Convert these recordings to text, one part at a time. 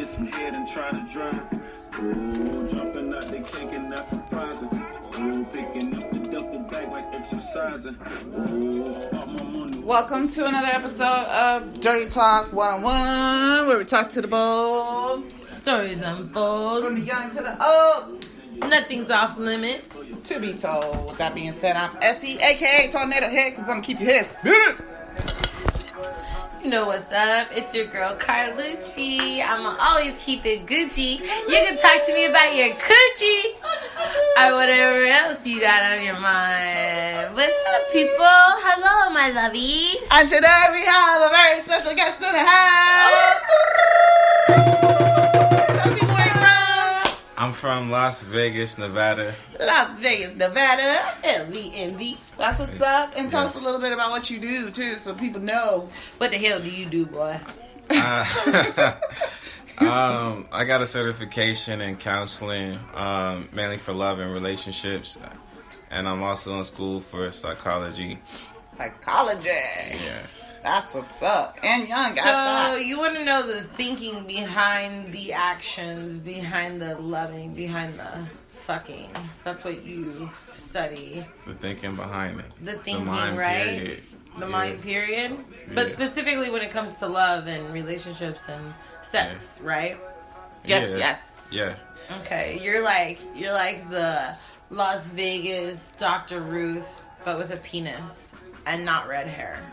some head and try to drive. Ooh, jumping out the cake and not surprising. Ooh, picking up the duffel bag like exercising. Ooh, all my money. Welcome to another episode of Dirty Talk 101, where we talk to the bold. Stories unfold. From the young to the old. Nothing's off limits. To be told. With that being said, I'm Essie, aka Tornado Head, because I'm going to keep your head spinning. You know what's up? It's your girl Carlucci. I'ma always keep it Gucci. You can talk to me about your coochie or whatever else you got on your mind. What's up, people? Hello, my lovies. And today we have a very special guest in the house. Tell me where you're from. I'm from Las Vegas, Nevada. Las Vegas, Nevada. LVNV. That's what's up. And tell us a little bit about what you do, too, so people know. What the hell do you do, boy? I got a certification in counseling, mainly for love and relationships. And I'm also in school for psychology. Psychology. Yeah. That's what's up. And young, got So that. you want to know the thinking behind the actions, behind the loving, behind the fucking. That's what you study. The thinking behind it. The thinking, mind right? period. The mind period. But Yeah. specifically when it comes to love and relationships and sex, right? Yes, Yeah. yes. Yeah. Okay, you're like the Las Vegas Dr. Ruth, but with a penis and not red hair.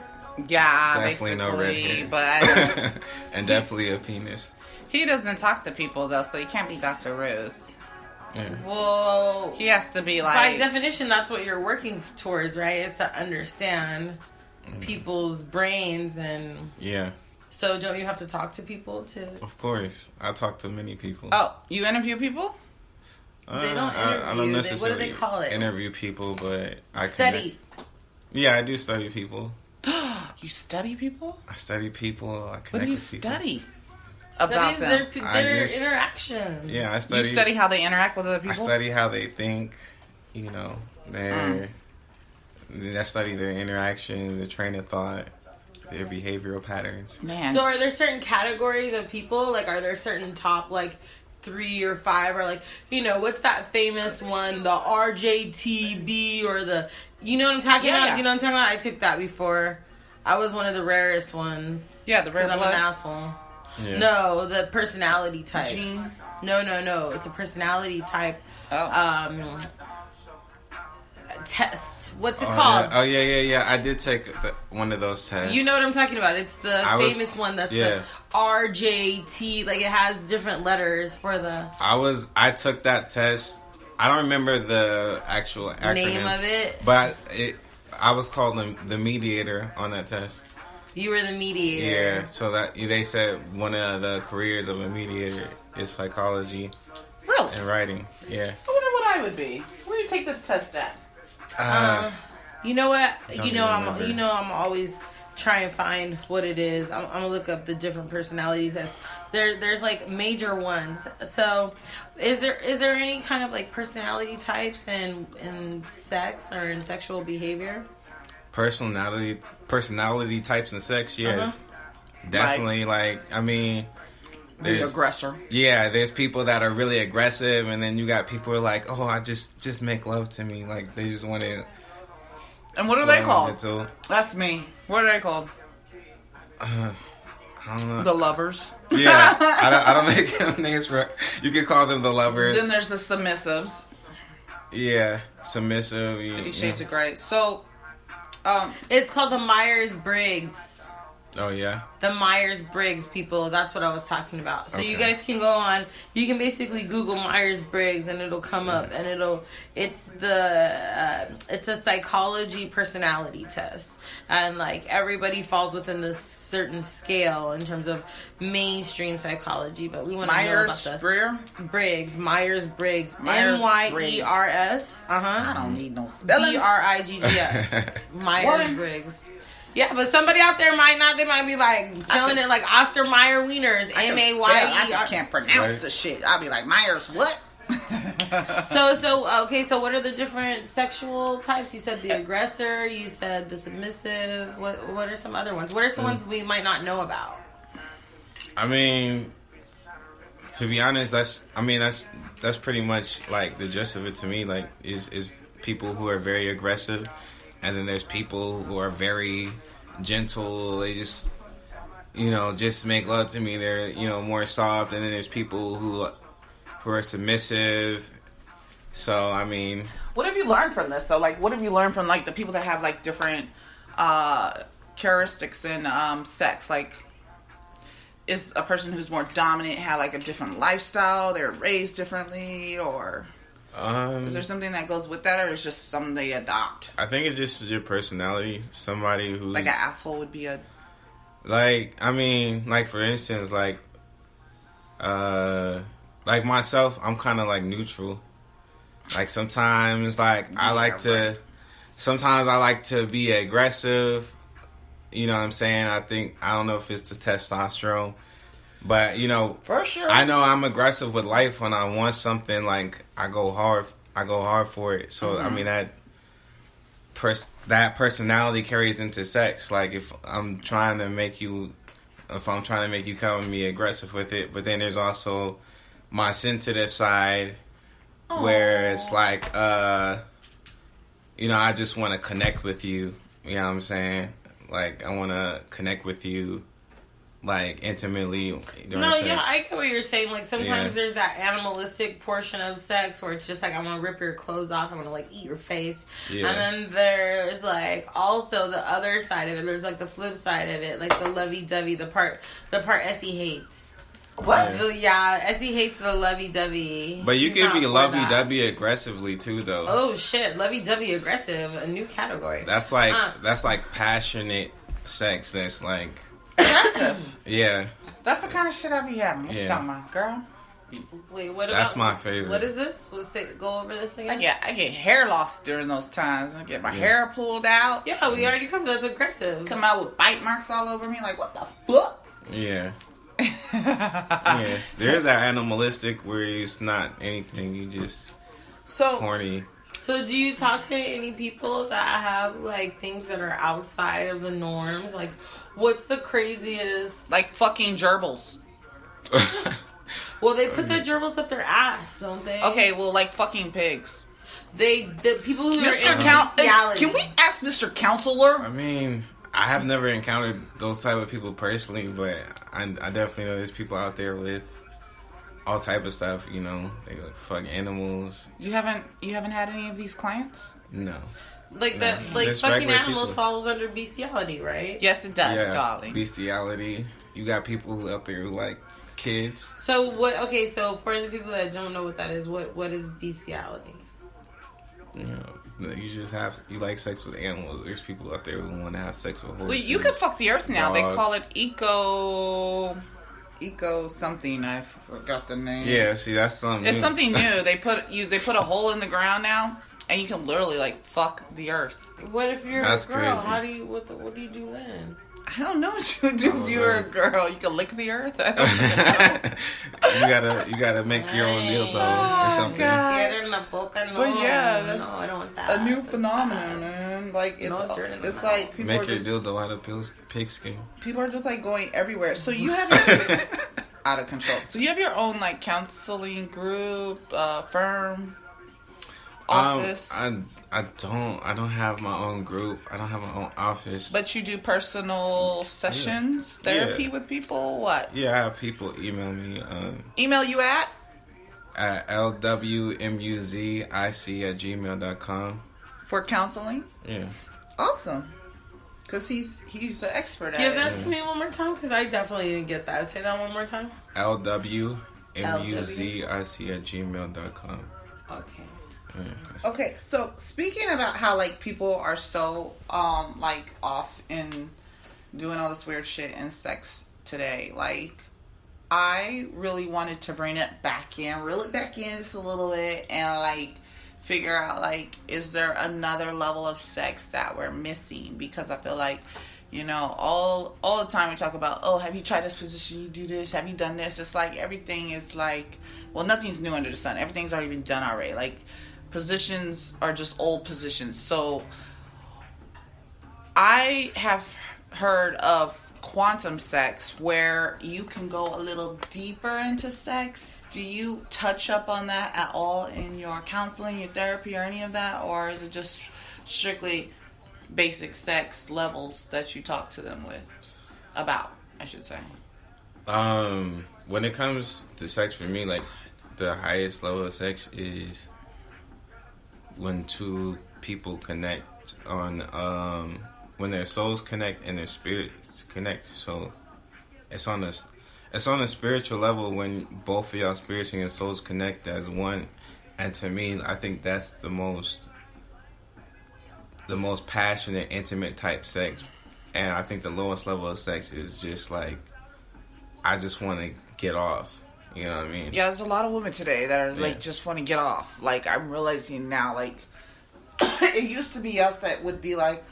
Yeah, Definitely no red basically, hair. but And definitely a penis. he doesn't talk to people, though, so he can't be Dr. Ruth. Yeah. Well, He has to be by like... definition, that's what you're working towards, right? Is to understand people's brains, and Yeah. so don't you have to talk to people to? Of course. I talk to many people. Oh, you interview people? They don't I interview. don't What necessarily do they call it? interview people, but I Study. connect. Yeah, I do study people. You study people? I study people. I connect What do you with people. study Study about them? their I just- interactions. Yeah, I You study. study how they interact with other people? I study how they think. You know, I study their interactions, their train of thought, their behavioral patterns. Man. So are there certain categories of people? Like, are there certain top, like, 3 or 5? Or, like, you know, what's that famous one? The RJTB or the... You know what I'm talking Yeah, about? yeah. You know what I'm talking about? I took that before. I was one of the rarest ones. Yeah, the rare 'Cause I'm blood. an asshole. Yeah. No, the personality types. Gene? No. It's a personality type Oh. test. What's it called? Yeah. I did take one of those tests. You know what I'm talking about. It's the famous one that's yeah. the RJT. Like, it has different letters for the I took that test. I don't remember the actual acronyms. name of it. But I was called the mediator on that test. You were the mediator. Yeah, so that they said one of the careers of a mediator is psychology Really? and writing. Yeah. I wonder what I would be. Where do you take this test at? You know what? Don't You know even I'm. remember. You know I'm always trying to find what it is. I'm gonna look up the different personality tests. There's like major ones. So, is there any kind of like personality types in sex or in sexual behavior? Personality types and sex, yeah. Uh-huh. Definitely, like, I mean, The aggressor. yeah, there's people that are really aggressive, and then you got people who are like, oh, I just make love to me. Like, they just want to. And what are they called? Into, That's me. What are they called? I don't know. The lovers. Yeah, I don't make them names for. You could call them the lovers. Then there's the submissives. Yeah, submissive. 50 Shades of Grey. So, It's called the Myers-Briggs. Oh yeah. The Myers-Briggs people. That's what I was talking about. So you Okay. guys can go on. You can basically Google Myers-Briggs and it'll come up, and it's a psychology personality test, and like everybody falls within this certain scale in terms of mainstream psychology. But we want to know about the Myers-Briggs. Myers-Briggs. Myers-Briggs. MYERS. I don't need no spelling. BRIGGS. Myers-Briggs. Yeah, but somebody out there might not. They might be like spelling it like Oscar Mayer Wieners. MAYE. I just can't pronounce the shit. I'll be like, Myers, what? So what are the different sexual types? You said the aggressor. You said the submissive. What are some other ones? What are some ones we might not know about? I mean, to be honest, that's pretty much like the gist of it to me. Like, is people who are very aggressive, and then there's people who are very gentle. They just, just make love to me. They're, more soft, and then there's people who are submissive. So, I mean, what have you learned from this? So, like, what have you learned from like the people that have like different characteristics in sex? Like, is a person who's more dominant have like a different lifestyle? They're raised differently, or is there something that goes with that, or is just something they adopt? I think it's just your personality. Somebody who's like an asshole would be a like for instance, like myself, I'm kind of like neutral. Like sometimes, like I like to be aggressive. You know what I'm saying? I don't know if it's the testosterone, but for sure. I know I'm aggressive with life. When I want something, like I go hard for it. So I mean that personality carries into sex. Like if I'm trying to make you come with me aggressive with it, but then there's also my sensitive side. Aww. Where it's like, I just want to connect with you. You know what I'm saying? Like, I want to connect with you, like, intimately. No, sex. Yeah, I get what you're saying. Like, sometimes there's that animalistic portion of sex where it's just like, I want to rip your clothes off. I want to, like, eat your face. Yeah. And then there's, like, also the other side of it. There's, like, the flip side of it. Like, the lovey-dovey, the part Essie hates. What? Yeah, Essie hates the lovey-dovey. But you can be lovey-dovey aggressively too, though. Oh shit, lovey-dovey aggressive, a new category. That's like passionate sex. That's like aggressive. Yeah. That's the kind of shit I be having. What you talking about, girl? Wait, what? That's my favorite. What is this? Go over this again. I get hair loss during those times. I get my hair pulled out. Yeah, we already covered that's aggressive. Come out with bite marks all over me. Like, what the fuck? Yeah. Yeah, there's that animalistic where it's not anything. You just horny. So do you talk to any people that have like things that are outside of the norms? Like, what's the craziest? Like fucking gerbils. Well, they put the gerbils up their ass, don't they? Okay, well, like fucking pigs. The people who Can we ask Mr. Counselor? I mean, I have never encountered those type of people personally, but I definitely know there's people out there with all type of stuff. They like fuck animals. You haven't had any of these clients? No. Like that, like fucking animals falls under bestiality, right? Yes, it does, darling. Bestiality. You got people out there who like kids. So what? Okay, so for the people that don't know what that is, what is bestiality? You like sex with animals. There's people out there who want to have sex with horses. Well, you can fuck the earth now. Dogs. They call it eco something. I forgot the name. Yeah, see, that's something. It's something new. They put a hole in the ground now, and you can literally like fuck the earth. What if you're that's a girl? Crazy. How do you what do you do then? I don't know what you would do if you were a girl. You can lick the earth. I don't you gotta make your own dildo or something. But yeah, that's I don't want that. a new phenomenon, man. Like it's like people make your dildo out of pigskin. People are just like going everywhere. So you have your, out of control. So you have your own like counseling group, firm, office. I don't have my own group. I don't have my own office. But you do personal sessions, therapy with people? What? Yeah, I have people email me. Email you at lwmuzic@gmail.com. For counseling? Yeah. Awesome. Because he's the expert at it. Give that to me one more time, because I definitely didn't get that. Say that one more time. lwmuzic@gmail.com. Okay. Okay, so speaking about how like people are so like off in doing all this weird shit in sex today, like I really wanted to bring it back in, reel it back in just a little bit, and like figure out like is there another level of sex that we're missing? Because I feel like all the time we talk about, oh, have you tried this position? You do this? Have you done this? It's like everything is like, well, nothing's new under the sun. Everything's already been done already. Like positions are just old positions. So I have heard of quantum sex, where you can go a little deeper into sex. Do you touch up on that at all in your counseling, your therapy, or any of that? Or is it just strictly basic sex levels that you talk to them about, I should say? When it comes to sex, for me, like, the highest level of sex is when two people connect on, when their souls connect and their spirits connect. So it's on a spiritual level when both of y'all spirits and your souls connect as one. And to me, I think that's the most passionate, intimate type sex. And I think the lowest level of sex is just like, I just want to get off. You know what I mean? Yeah, there's a lot of women today that are like, just want to get off. Like, I'm realizing now, like, it used to be us that would be like,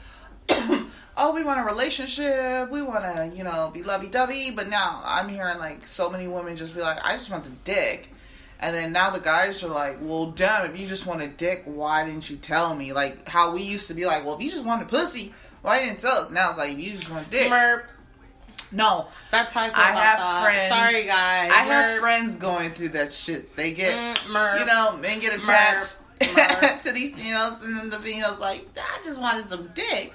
oh, we want a relationship, we want to, you know, be lovey-dovey. But now I'm hearing like so many women just be like, I just want the dick. And then now the guys are like, well, damn, if you just want a dick, why didn't you tell me? Like how we used to be like, well, if you just want a pussy, why didn't you tell us? Now it's like, if you just want a dick. Merp. No, that's how I feel I about have that. friends. Sorry, guys. I have friends going through that shit. They get, Merp. you know, men get attached to these females, and then the females like, I just wanted some dick.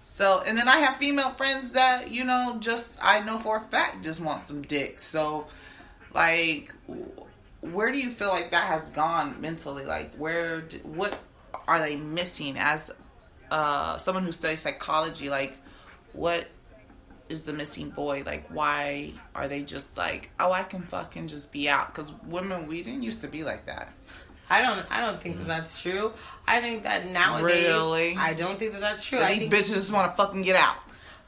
So, and then I have female friends that, you know, just, I know for a fact just want some dick. So, like, where do you feel like that has gone mentally? Like, what are they missing as someone who studies psychology? Like, what is the missing void? Like, why are they just like, oh, I can fucking just be out? Because women, we didn't used to be like that. I don't think that that's true. I think that nowadays, really? I don't think that that's true. These bitches just want to fucking get out.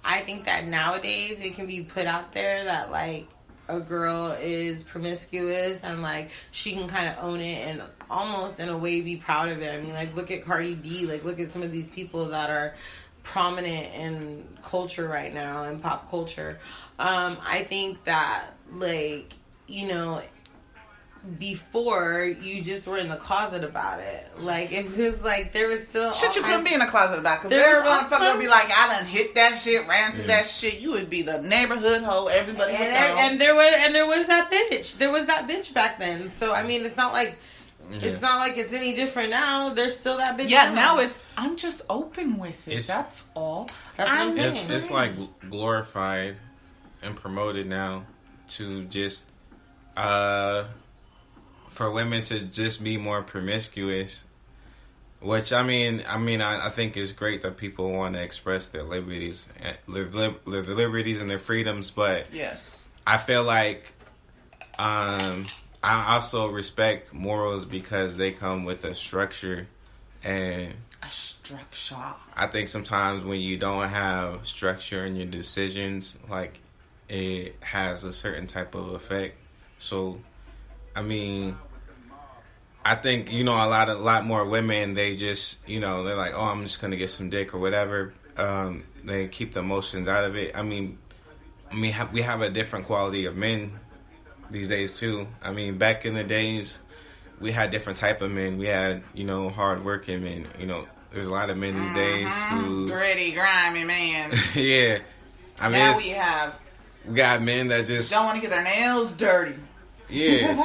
I think that nowadays it can be put out there that like a girl is promiscuous and like she can kind of own it and almost in a way be proud of it. I mean, like, look at Cardi B. Like, look at some of these people that are prominent in culture right now, in pop culture. I think that, like, you know, before you just were in the closet about it. Like, it was like there was still shit you couldn't be in the closet about, because every motherfucker would be like, I done hit that shit, ran through that shit. You would be the neighborhood hoe. Everybody would know. And there was that bitch. There was that bitch back then. So I mean, it's not like it's any different now. There's still that bitch. Yeah, now it's, I'm just open with it. That's all. That's what I'm saying. It's like glorified and promoted now to just for women to just be more promiscuous, which I think is great that people want to express their liberties and their freedoms. But yes, I feel like I also respect morals because they come with a structure, and I think sometimes when you don't have structure in your decisions, like, it has a certain type of effect. So I mean, I think, you know, a lot more women, they just, you know, they're like, oh, I'm just going to get some dick or whatever. They keep the emotions out of it. I mean, we have a different quality of men these days, too. I mean, back in the days, we had different type of men. We had, you know, hard-working men. You know, there's a lot of men these days who... gritty, grimy man. Yeah. I mean, now we got men that just... don't want to get their nails dirty. Yeah.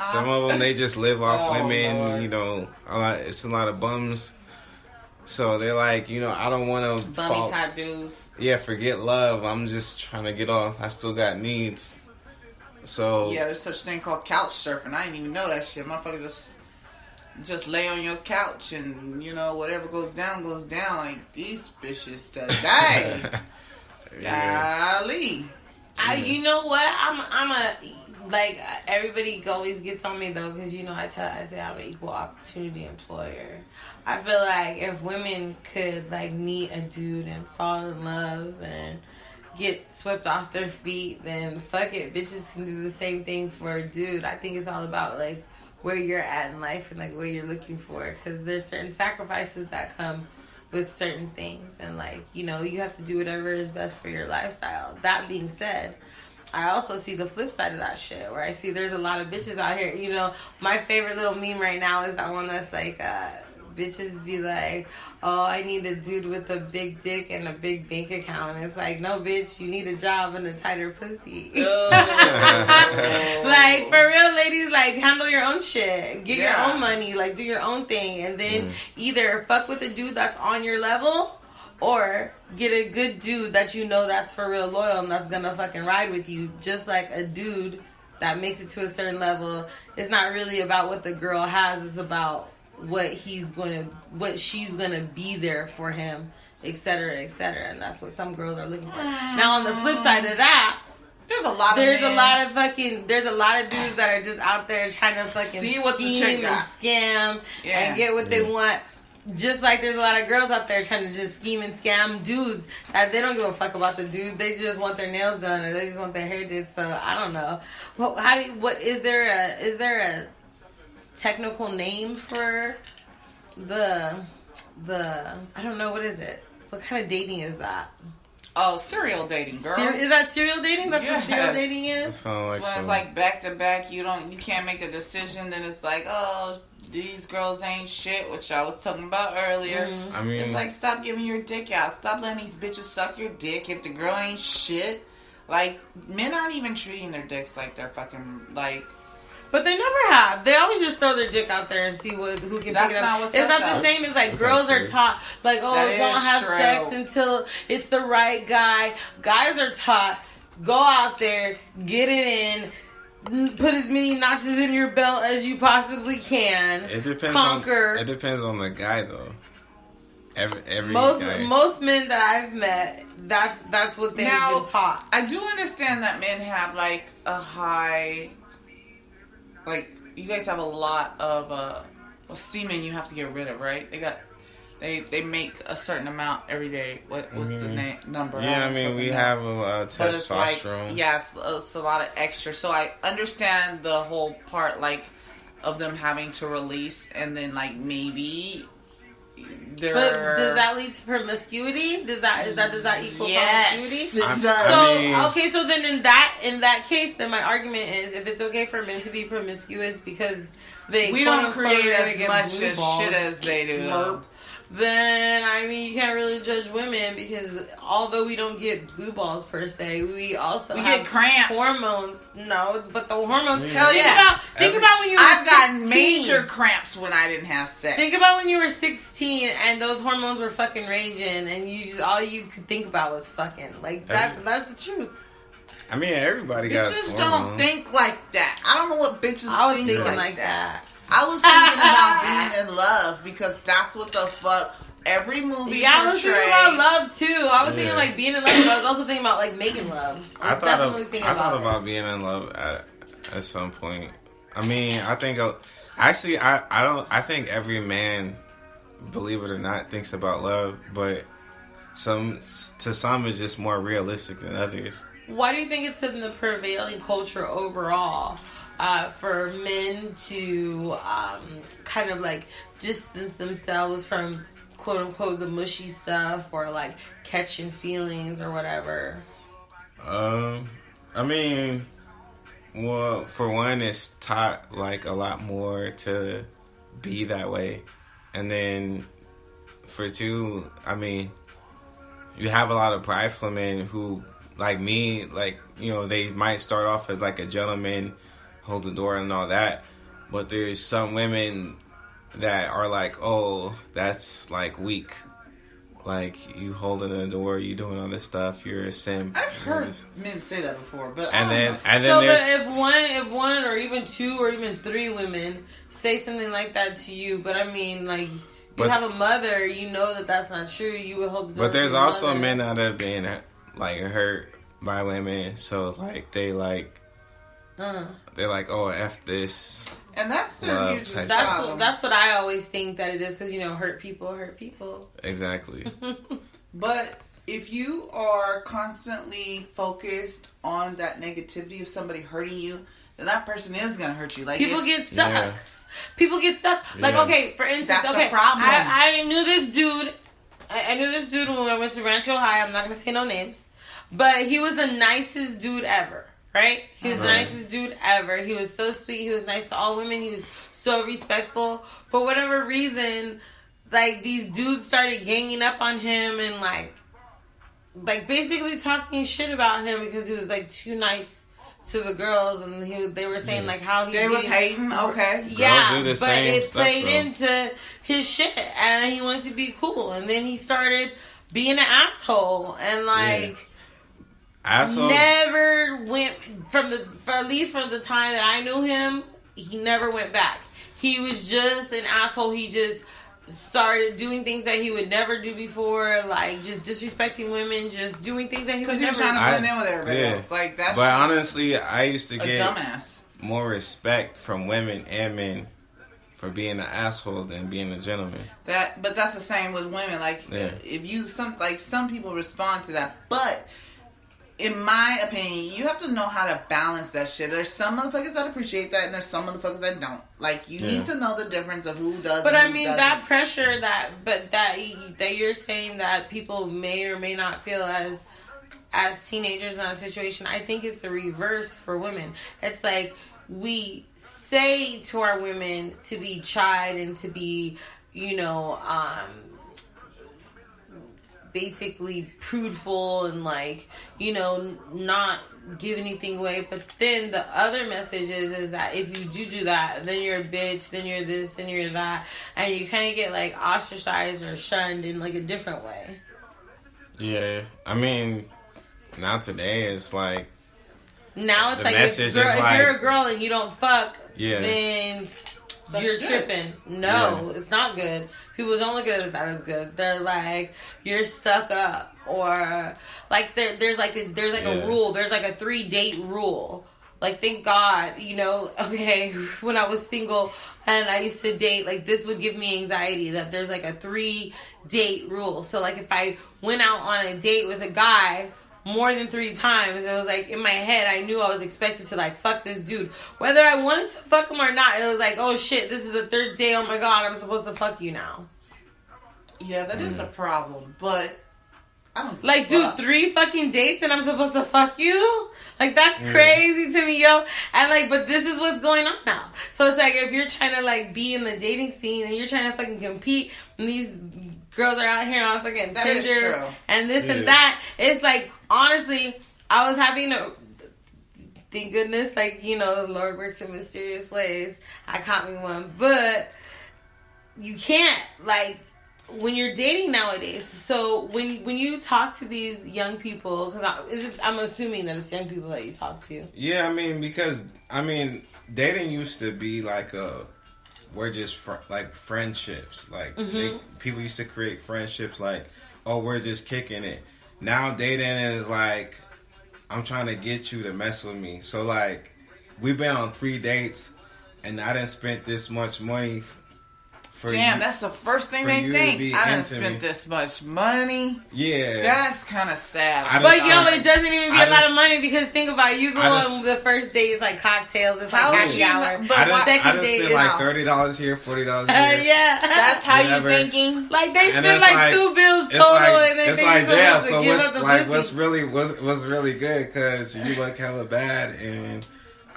Some of them, they just live off women, Lord. you know. It's a lot of bums. So they're like, you know, I don't want to... Bummy type dudes. Yeah, forget love. I'm just trying to get off. I still got needs. So... yeah, there's such thing called couch surfing. I didn't even know that shit. Motherfuckers just lay on your couch and, you know, whatever goes down, goes down. Like, these bitches today. Yeah. Golly. You know what? I'm a... like, everybody always gets on me, though, because, you know, I say I'm an equal opportunity employer. I feel like if women could, like, meet a dude and fall in love and get swept off their feet, then fuck it, bitches can do the same thing for a dude. I think it's all about, like, where you're at in life and, like, what you're looking for, because there's certain sacrifices that come with certain things, and, like, you know, you have to do whatever is best for your lifestyle. That being said, I also see the flip side of that shit, where I see there's a lot of bitches out here. You know, my favorite little meme right now is that one that's like, bitches be like, oh, I need a dude with a big dick and a big bank account. And it's like, no, bitch, you need a job and a tighter pussy. Like, for real, ladies, like, handle your own shit. Get your own money. Like, do your own thing. And then either fuck with a dude that's on your level, or get a good dude that you know that's for real loyal and that's gonna fucking ride with you. Just like a dude that makes it to a certain level. It's not really about what the girl has. It's about what she's gonna be there for him, etc., etc. And that's what some girls are looking for. Now, on the flip side of that, there's a lot of dudes that are just out there trying to fucking see what the chick got, scam and get what they want. Just like there's a lot of girls out there trying to just scheme and scam dudes that they don't give a fuck about the dudes. They just want their nails done or they just want their hair did. So I don't know. Well, is there a technical name for the I don't know, what is it? What kind of dating is that? Oh, serial dating, girl. Is that serial dating? That's what serial dating is? It's when it's like back to back, you can't make a decision, then it's like, oh, these girls ain't shit, which I was talking about earlier. I mean, it's like, stop giving your dick out. Stop letting these bitches suck your dick if the girl ain't shit. Like, men aren't even treating their dicks like they're fucking, like... But they never have. They always just throw their dick out there and see who can pick it up. It's not the same as like girls are taught, like, oh, don't have sex until it's the right guy. Guys are taught, go out there, get it in, put as many notches in your belt as you possibly can. It depends. It depends on the guy, though. Every guy. Most men that I've met, that's what they've been taught. I do understand that men have like a high, like, you guys have a lot of semen you have to get rid of, right? They make a certain amount every day. What's the number? Yeah, I mean, we have a lot of testosterone. It's a lot of extra. So I understand the whole part, like, of them having to release, and then, like, maybe But does that lead to promiscuity? Does that equal promiscuity? It does. So then in that case, then my argument is, if it's okay for men to be promiscuous because we don't create as much as shit as they do. Nope. Then, I mean, you can't really judge women because although we don't get blue balls per se, we get cramps. Hormones. No, but the hormones. Hell yeah. Think about when you were 16. I've gotten major cramps when I didn't have sex. Think about when you were 16 and those hormones were fucking raging and all you could think about was fucking. Like, that's the truth. I mean, everybody got hormones. Bitches don't think like that. I don't know what bitches I was think thinking like that. I was thinking about being in love because that's what the fuck every movie portrays. I was thinking about love too. I was thinking like being in love, but I was also thinking about like making love. I thought about being in love at some point. I mean, I think I think every man, believe it or not, thinks about love, but some is just more realistic than others. Why do you think it's in the prevailing culture overall? For men to kind of like distance themselves from quote unquote the mushy stuff or like catching feelings or whatever? I mean, well, for one, it's taught like a lot more to be that way, and then for two, I mean, you have a lot of prideful men who, like me, like, you know, they might start off as like a gentleman, hold the door and all that, but there's some women that are like, oh, that's like weak, like you holding the door, you doing all this stuff, you're a simp. I've heard men say that before, but but if one or even two or even three women say something like that to you, but I mean, like, you have a mother, you know that's not true, you would hold the door. But there's also men that have been like hurt by women, so like they like. They're like, oh, F this. And that's their huge problem. That's what I always think that it is, because, you know, hurt people. Exactly. But if you are constantly focused on that negativity of somebody hurting you, then that person is going to hurt you. Like, people get stuck. Yeah. People get stuck. Like, okay, for instance, that's a problem. I knew this dude. I knew this dude when I went to Rancho High. I'm not going to say no names. But he was the nicest dude ever. Right? He was the nicest dude ever. He was so sweet. He was nice to all women. He was so respectful. For whatever reason, like these dudes started ganging up on him and like basically talking shit about him because he was like too nice to the girls, and they were saying like how they was hating. Okay, yeah, do the but same it stuff, played though. into his shit, and he wanted to be cool, and then he started being an asshole, and like asshole. never went for at least from the time that I knew him. He never went back. He was just an asshole. He just started doing things that he would never do before, like just disrespecting women, just doing things that he would because he was never. trying to blend in with everybody else. Like that's. But honestly, I used to a get dumbass. more respect from women and men for being an asshole than being a gentleman. But that's the same with women. Like if you some people respond to that, but in my opinion, you have to know how to balance that shit. There's some motherfuckers that appreciate that, and there's some motherfuckers that don't. Like you need to know the difference of who does. But and I who mean doesn't. that pressure that you're saying that people may or may not feel as teenagers in that situation. I think it's the reverse for women. It's like we say to our women to be tried and to be, basically prudeful and like, not give anything away. But then the other message is that if you do that, then you're a bitch, then you're this, then you're that, and you kind of get like ostracized or shunned in like a different way. Yeah, I mean, now today it's like now it's the like message if is like, you're a girl and you don't fuck, then That's you're good. tripping. No, it's not good. People don't look at it that as good. They're like, you're stuck up, or like there's a rule. There's like a 3-date rule. Like, thank God, okay, when I was single and I used to date, like, this would give me anxiety that there's like a 3-date rule. So like if I went out on a date with a guy more than 3 times, it was like in my head I knew I was expected to like fuck this dude, whether I wanted to fuck him or not. It was like, oh shit, this is the 3rd day, oh my god, I'm supposed to fuck you now. Yeah, that is a problem, but I don't like, dude, 3 fucking dates and I'm supposed to fuck you? Like, that's crazy to me, yo. And like, but this is what's going on now. So it's like, if you're trying to like be in the dating scene and you're trying to fucking compete, and these girls are out here on fucking That is Tinder true. and this and that, it's like, honestly, I was having thank goodness, like, the Lord works in mysterious ways. I caught me one. But you can't, like, when you're dating nowadays, so when you talk to these young people, because I'm assuming that it's young people that you talk to. Yeah, I mean, because dating used to be like we're just like friendships. Like people used to create friendships like, oh, we're just kicking it. Now dating is like, I'm trying to get you to mess with me. So like, we've been on 3 dates, and I done spent this much money. Damn, that's the first thing they think. I done spent this much money. Yeah. That's kind of sad. It doesn't even be a lot of money, because think about it, you go on the first date, it's like cocktails, it's like happy hour. But I done spent like $30 here, $40 here. Yeah. That's how you thinking? Like, they spend like 2 bills total, and they it's think like, damn, so give up the what's really good, because you look hella bad, and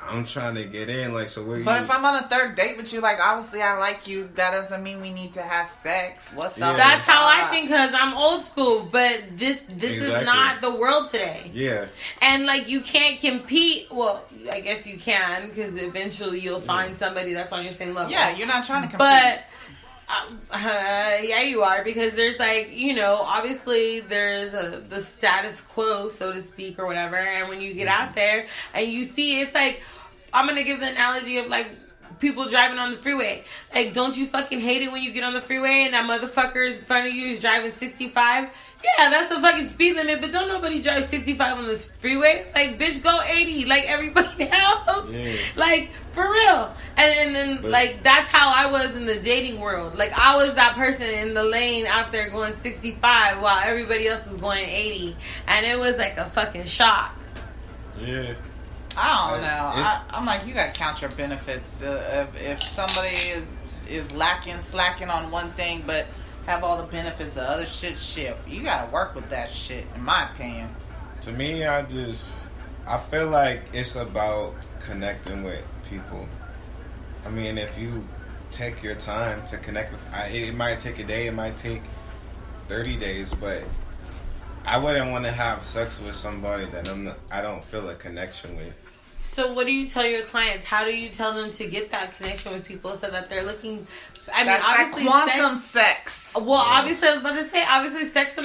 I'm trying to get in, like, so what? But if I'm on a 3rd date with you, like, obviously I like you, that doesn't mean we need to have sex. What the? That's how I think, because I'm old school. But this is not the world today. Yeah. And like, you can't compete. Well, I guess you can, because eventually you'll find somebody that's on your same level. Yeah, you're not trying to compete. But yeah, you are, because there's like, obviously there's the status quo, so to speak, or whatever. And when you get out there and you see, it's like, I'm gonna give the analogy of like people driving on the freeway. Like, don't you fucking hate it when you get on the freeway and that motherfucker in front of you is driving 65? Yeah, that's the fucking speed limit, but don't nobody drive 65 on this freeway. Like, bitch, go 80 like everybody else. Yeah. Like, for real. And then, like, that's how I was in the dating world. Like, I was that person in the lane out there going 65 while everybody else was going 80. And it was like a fucking shock. Yeah. I don't know. I'm like, you gotta count your benefits. If somebody is slacking on one thing, but have all the benefits of other shit, you gotta work with that shit, in my opinion. To me, I feel like it's about connecting with people. I mean, if you take your time to connect with. It might take a day. It might take 30 days, but I wouldn't want to have sex with somebody that I don't feel a connection with. So what do you tell your clients? How do you tell them to get that connection with people so that they're looking? I mean, obviously, that quantum sex. Well, obviously, I was about to say, obviously, sex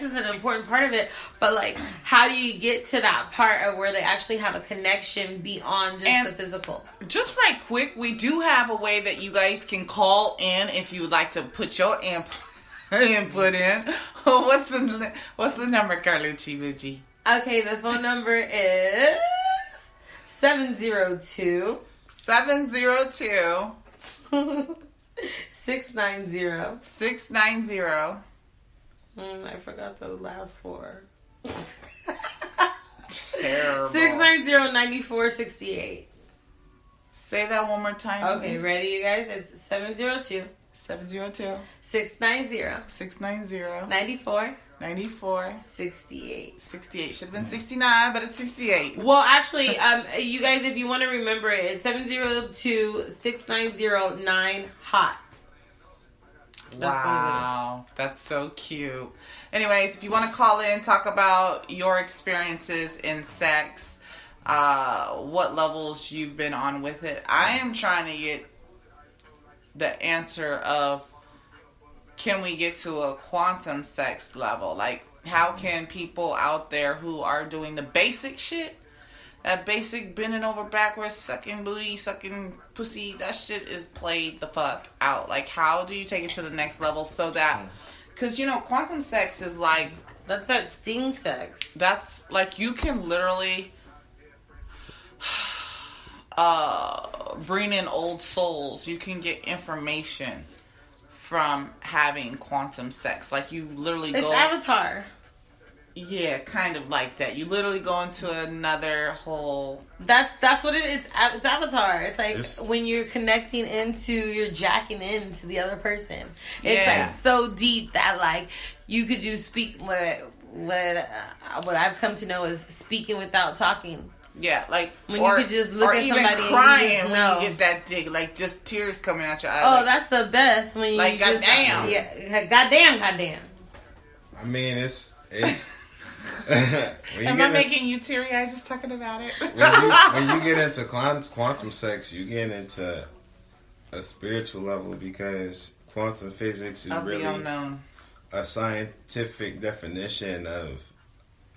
is an important part of it. But like, how do you get to that part of where they actually have a connection beyond just the physical? Just right quick, we do have a way that you guys can call in if you would like to put your input in. What's the number, Carlucci Bucci? Okay, the phone number is 702 690. I forgot the last four. Terrible. 690-9468. Say that one more time. Okay, please. ready, you guys? It's 702 690 94 68. 68. Should have been Mm-hmm. 69, but it's 68. Well, actually, you guys, if you want to remember it, it's 702-690-9-HOT. Wow. That's so cute. Anyways, if you want to call in, talk about your experiences in sex, what levels you've been on with it. I am trying to get the answer of, can we get to a quantum sex level? Like, how can people out there who are doing the basic shit, that basic bending over backwards, sucking booty, sucking pussy, that shit is played the fuck out. Like, how do you take it to the next level so that, because, you know, quantum sex is like, That's that sting sex. that's like, you can literally bring in old souls. You can get information from having quantum sex. Like, you literally It's go... Avatar. Yeah, kind of like that. You literally go into another whole... That's what it is. It's Avatar. It's like It's- when you're connecting you're jacking into the other person. It's Yeah. like so deep that like you could do what I've come to know is speaking without talking. Yeah, like... When you could just look or at even somebody and you crying just when know. you get that dick. Like, just tears coming out your eyes. Oh, like, that's the best when you Like, just, goddamn. Yeah, goddamn. I mean, it's Am I making you teary-eyed just talking about it? when you get into quantum sex, you get into a spiritual level, because quantum physics is Of really the unknown. a scientific definition of,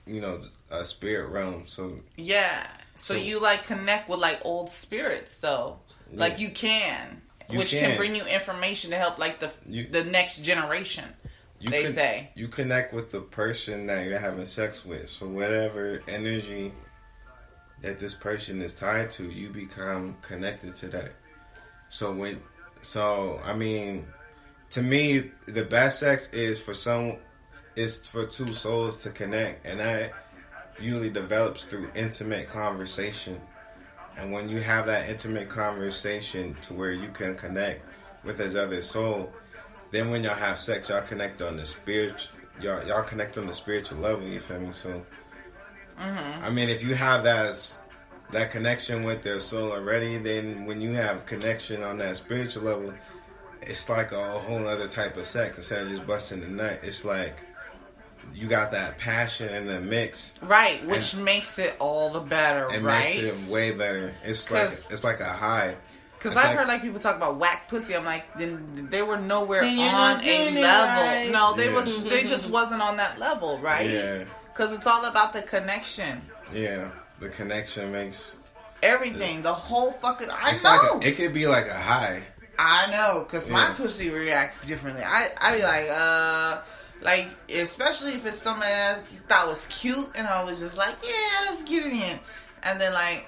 you know, a spirit realm. So Yeah. So you, like, connect with, like, old spirits, though. Yeah. Like, you can. Which can bring you information to help, like, the next generation. you connect with the person that you're having sex with. So whatever energy that this person is tied to, you become connected to that. So I mean, to me, the best sex is for two souls to connect, and that usually develops through intimate conversation. And when you have that intimate conversation to where you can connect with this other soul, then when y'all have sex, y'all connect on the y'all connect on the spiritual level. You feel me? So, I mean, if you have that connection with their soul already, then when you have connection on that spiritual level, it's like a whole other type of sex. Instead of just busting the nut, it's like you got that passion in the mix, Right, which makes it all the better, it right? makes it way better. It's like a high. Because It's I've like- heard like people talk about whack pussy. I'm like, then they were nowhere Then you're on not a doing it level. right. No, Yeah. they just wasn't on that level, right? Yeah, Because it's all about the connection, yeah. The connection makes. everything, the whole fucking. I It's know. like it could be like a high. I know, because my Yeah. pussy reacts differently. I be like, especially if it's somebody I thought was cute, and I was just like, yeah, let's get it in. And then, like,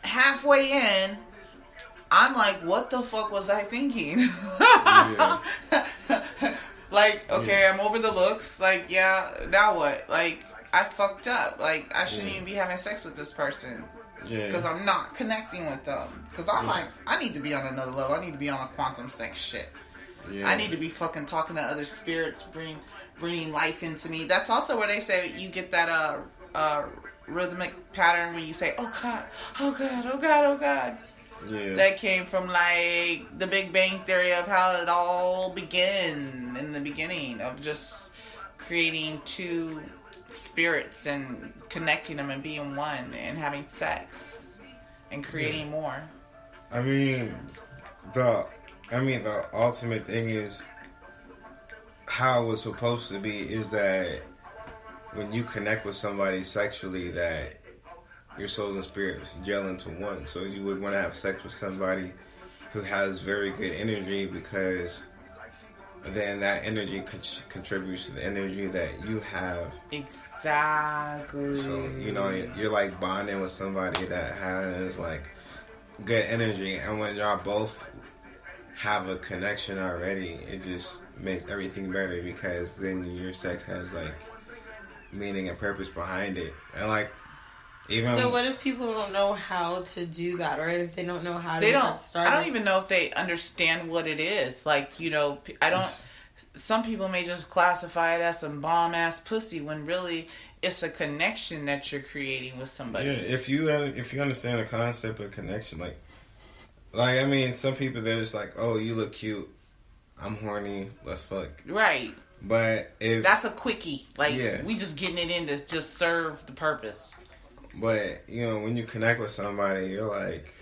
halfway in, I'm like, what the fuck was I thinking? Yeah. Like, okay, I'm over the looks. Like, yeah, now what? Like, I fucked up. Like, I shouldn't even be having sex with this person. Yeah. Because I'm not connecting with them. Because I'm like, I need to be on another level. I need to be on a quantum sex shit. Yeah. I need to be fucking talking to other spirits, bringing life into me. That's also where they say you get that rhythmic pattern when you say, oh God, oh God, oh God, oh God. Yeah. That came from like the Big Bang Theory of how it all began in the beginning of just creating two spirits and connecting them and being one and having sex and creating more. I mean, the ultimate thing is how it was supposed to be is that when you connect with somebody sexually, that your souls and spirits gel into one. So you would want to have sex with somebody who has very good energy, because then that energy contributes to the energy that you have. Exactly. So, you know, you're like bonding with somebody that has like good energy, and when y'all both have a connection already, it just makes everything better, because then your sex has like meaning and purpose behind it. And like, even so what if people don't know how to do that, or if they don't know how to get started? I don't even know if they understand what it is. Like, you know, some people may just classify it as some bomb ass pussy when really it's a connection that you're creating with somebody. Yeah, if you understand the concept of connection, like I mean, some people, they're just like, oh, you look cute, I'm horny, let's fuck. Right. But if that's a quickie, like, we just getting it in to just serve the purpose. But, you know, when you connect with somebody, you're like,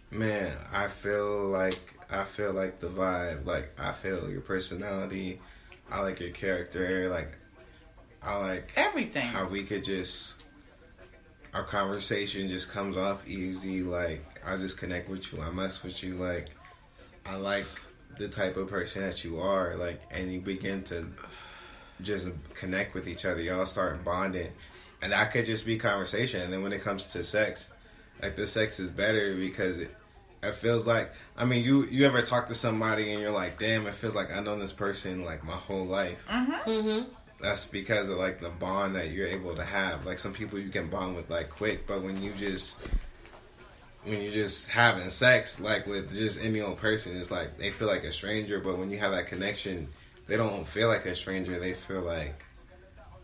man, I feel like the vibe. Like, I feel your personality. I like your character. Like, I like everything. How we could our conversation just comes off easy. Like, I just connect with you. I mess with you. Like, I like the type of person that you are. Like, and you begin to just connect with each other. Y'all start bonding. And that could just be conversation. And then when it comes to sex, like, the sex is better because it feels like, I mean, you ever talk to somebody and you're like, damn, it feels like I know this person like my whole life. Mm-hmm. Mm-hmm. That's because of like the bond that you're able to have. Like, some people you can bond with like quick, but when you just having sex like with just any old person, it's like they feel like a stranger. But when you have that connection, they don't feel like a stranger. They feel like,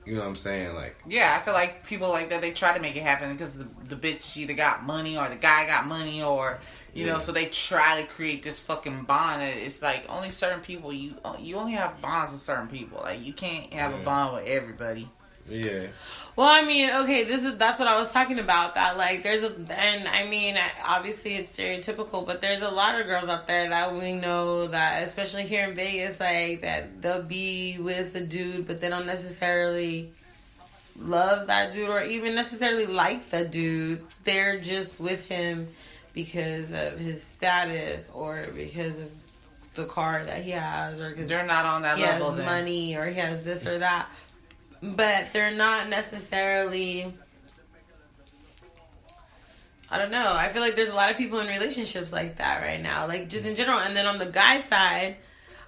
you know what I'm saying? Like, yeah, I feel like people like that, they try to make it happen because the bitch either got money or the guy got money, or you know, so they try to create this fucking bond. It's like only certain people, you only have bonds with certain people. Like, you can't have a bond with everybody. Yeah. Well, I mean, okay, that's what I was talking about. That like and I mean, obviously it's stereotypical, but there's a lot of girls out there that we know that, especially here in Vegas, like that they'll be with a dude, but they don't necessarily love that dude or even necessarily like the dude. They're just with him because of his status or because of the car that he has, or because they're not on that he level. Has then. money, or he has this or that. But they're not necessarily, I don't know. I feel like there's a lot of people in relationships like that right now. Like, just in general. And then on the guy side,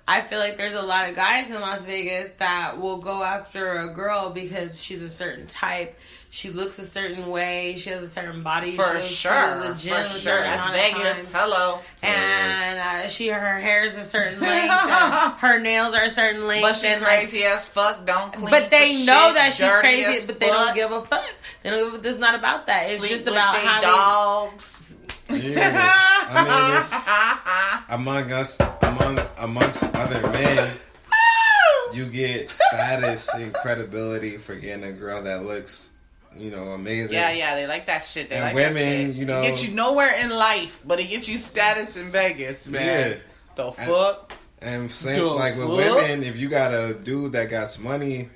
I feel like there's a lot of guys in Las Vegas that will go after a girl because she's a certain type. She looks a certain way. She has a certain body. For sure. That's Vegas. Hello. And her hair is a certain length. And her nails are a certain length. But she's crazy as fuck. Don't clean. But they know shit, that she's crazy. But they don't give a fuck. It's not about that. It's just about having dogs. Yeah. I mean, amongst other men, you get status and credibility for getting a girl that looks, you know, amazing. Yeah, they like that shit. They and like women, that shit. You know, it gets you nowhere in life, but it gets you status in Vegas, man. Yeah. The fuck? And same like with women, if you got a dude that got money,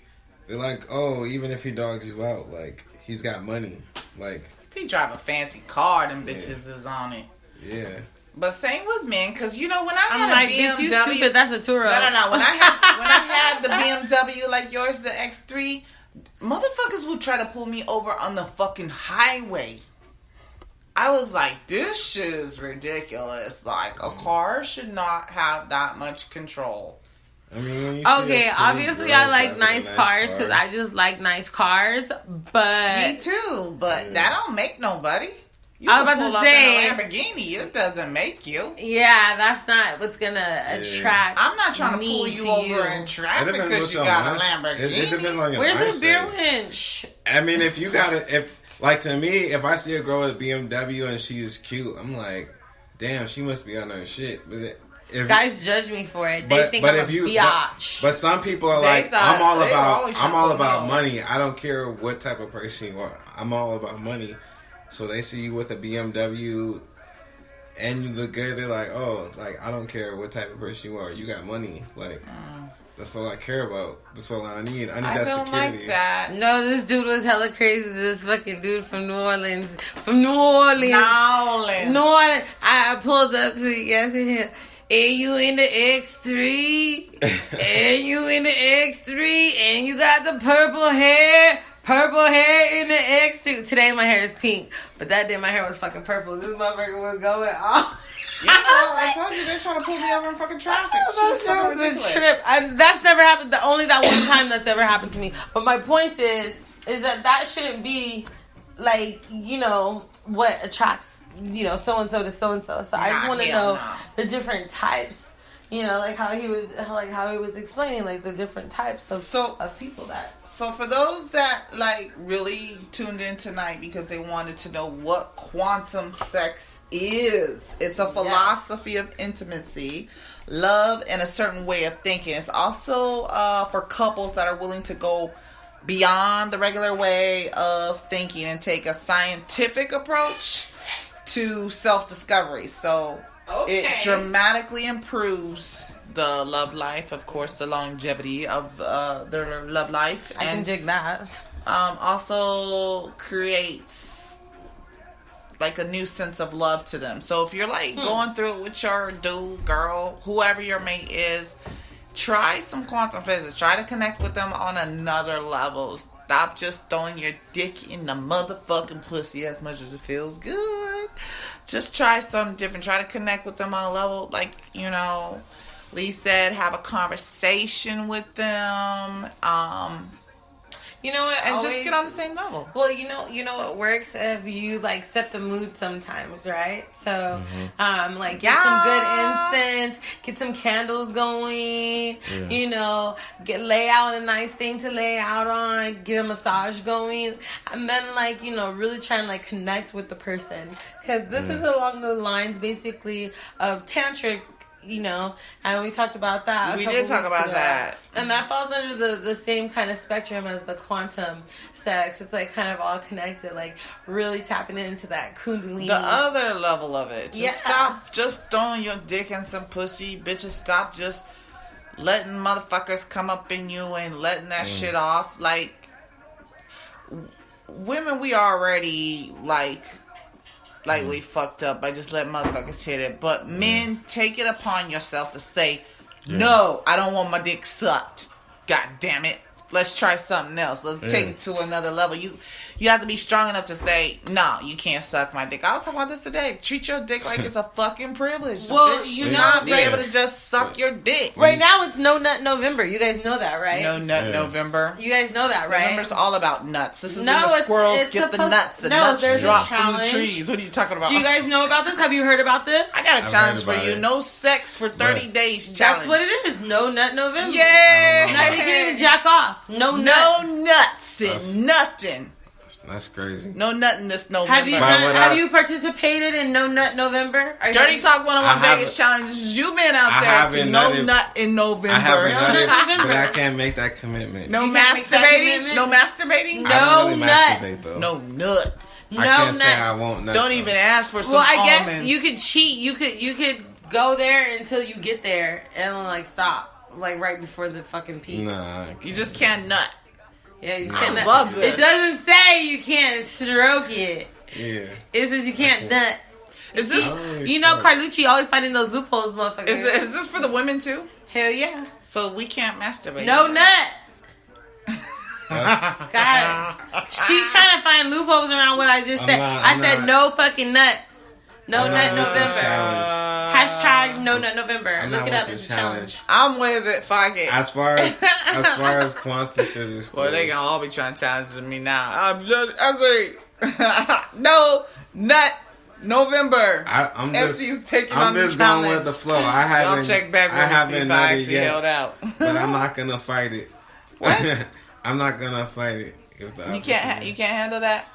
they're like, oh, even if he dogs you out, like, he's got money. Like, if he drive a fancy car, them bitches is on it. Yeah. But same with men, because you know when I had like, a BMW, bitch, you stupid, that's a Turo. No. When I had the BMW like yours, the X3, motherfuckers would try to pull me over on the fucking highway. I was like, this shit is ridiculous. Like, a car should not have that much control. I mean, okay, obviously I like nice cars because I just like nice cars, but me too. But that don't make nobody. You I was about to say, in a Lamborghini, it doesn't make you. Yeah, that's not what's gonna attract. I'm not trying to pull you over in traffic because you got a Lamborghini. It depends on your Where's mindset. the beer winch? I mean, if you got it, if Like, to me, if I see a girl with a BMW and she is cute, I'm like, damn, she must be on her shit. But if guys judge me for it, they think I'm a biatch. But some people are like, I'm all about money. I don't care what type of person you are. I'm all about money. So they see you with a BMW and you look good. They're like, oh, like, I don't care what type of person you are. You got money. Like, that's all I care about. That's all I need. I need that don't security. like that. No, this dude was hella crazy. This fucking dude from New Orleans. I pulled up to him. And you in the X3. And you in the X3. And you got the purple hair. Purple hair in the X3. Today my hair is pink. But that day my hair was fucking purple. This motherfucker was going off. Yeah, I told you they're trying to pull me over in fucking traffic. That was a trip. That's never happened. Only that one time that's ever happened to me. But my point is that shouldn't be like, you know, what attracts, you know, so and so to so and so. So I just want to know the different types. You know, like how he was explaining, like the different types of people that. So for those that like really tuned in tonight because they wanted to know what quantum sex is, it's a philosophy of intimacy, love, and a certain way of thinking. It's also for couples that are willing to go beyond the regular way of thinking and take a scientific approach to self-discovery. So it dramatically improves the love life, of course, the longevity of their love life. I can dig that. Also creates like a new sense of love to them. So if you're like going through it with your dude, girl, whoever your mate is, try some quantum physics. Try to connect with them on another level. Stop just throwing your dick in the motherfucking pussy as much as it feels good. Just try something different. Try to connect with them on a level, like, you know, Lee said, have a conversation with them. You know what? And just get on the same level. Well, you know what works if you like set the mood sometimes, right? So, like get some good incense, get some candles going. Yeah. You know, lay out a nice thing to lay out on. Get a massage going, and then like really try and like connect with the person, because this is along the lines basically of tantric. And we talked about that. We did talk about that. And that falls under the same kind of spectrum as the quantum sex. It's like kind of all connected, like really tapping into that kundalini. The other level of it. Stop just throwing your dick in some pussy. Bitches, stop just letting motherfuckers come up in you and letting that shit off. Like, women, we already we fucked up by just letting motherfuckers hit it. But men, take it upon yourself to say, no, I don't want my dick sucked. God damn it. Let's try something else. Let's take it to another level. You have to be strong enough to say, no, you can't suck my dick. I was talking about this today. Treat your dick like it's a fucking privilege. Well, bitch. You not be able to just suck your dick. Right now, it's No Nut November. You guys know that, right? No Nut November. You guys know that, right? November's all about nuts. This is when the squirrels get the nuts. The nuts drop from the trees. What are you talking about? Do you guys know about this? Have you heard about this? I got a challenge for you. No sex for 30 days challenge. That's what it is. No Nut November. Yeah. Now you can even jack off. No nuts and nothing. That's crazy. No nut in this November. Have you participated in No Nut November? Dirty Talk 101 Vegas challenges. You been out there to no nut in November. I haven't done it, but I can't make that commitment. No masturbating? No masturbating? No I don't really nut. Masturbate, though. No nut. I can't say I won't nut. Don't even ask for some almonds. Well, I almonds. guess you could cheat. You could go there until you get there and then like stop. Like right before the fucking peak. Nah. You just can't nut. Yeah, you can't nut. Love this. It doesn't say you can't stroke it. Yeah. It says you can't nut. Is this... Carlucci always finding those loopholes, motherfucker. Is this for the women too? Hell yeah. So we can't masturbate. No nut. God. She's trying to find loopholes around what I just said. I said no fucking nut. No Nut November. Hashtag No Nut November. Look it up. It's a challenge. I'm with it. Fuck it. As far as quantum physics. Well, they gonna all be trying to challenge me now. I say no Nut November. I'm just taking on the challenge. Going with the flow. I'll check back and see if I actually held out. But I'm not gonna fight it. What? I'm not gonna fight it. You can't handle that.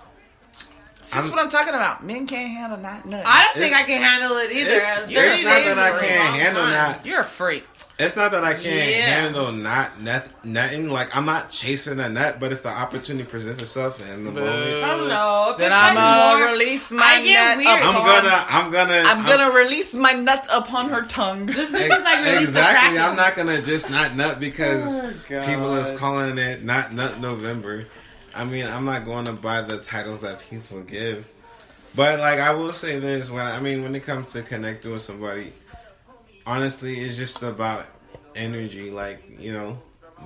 That's what I'm talking about. Men can't handle not nutting. I don't think I can handle it either. It's not that I can't handle not. You're a freak. It's not that I can't handle not nutting. Like, I'm not chasing a nut, but if the opportunity presents itself in the moment, I don't know. Then I'm gonna release my nut. I'm gonna release my nut upon her tongue. Exactly. I'm not gonna just not nut because people is calling it not nut November. I mean, I'm not going to buy the titles that people give. But, like, I will say this. When it comes to connecting with somebody, honestly, it's just about energy. Like, you know,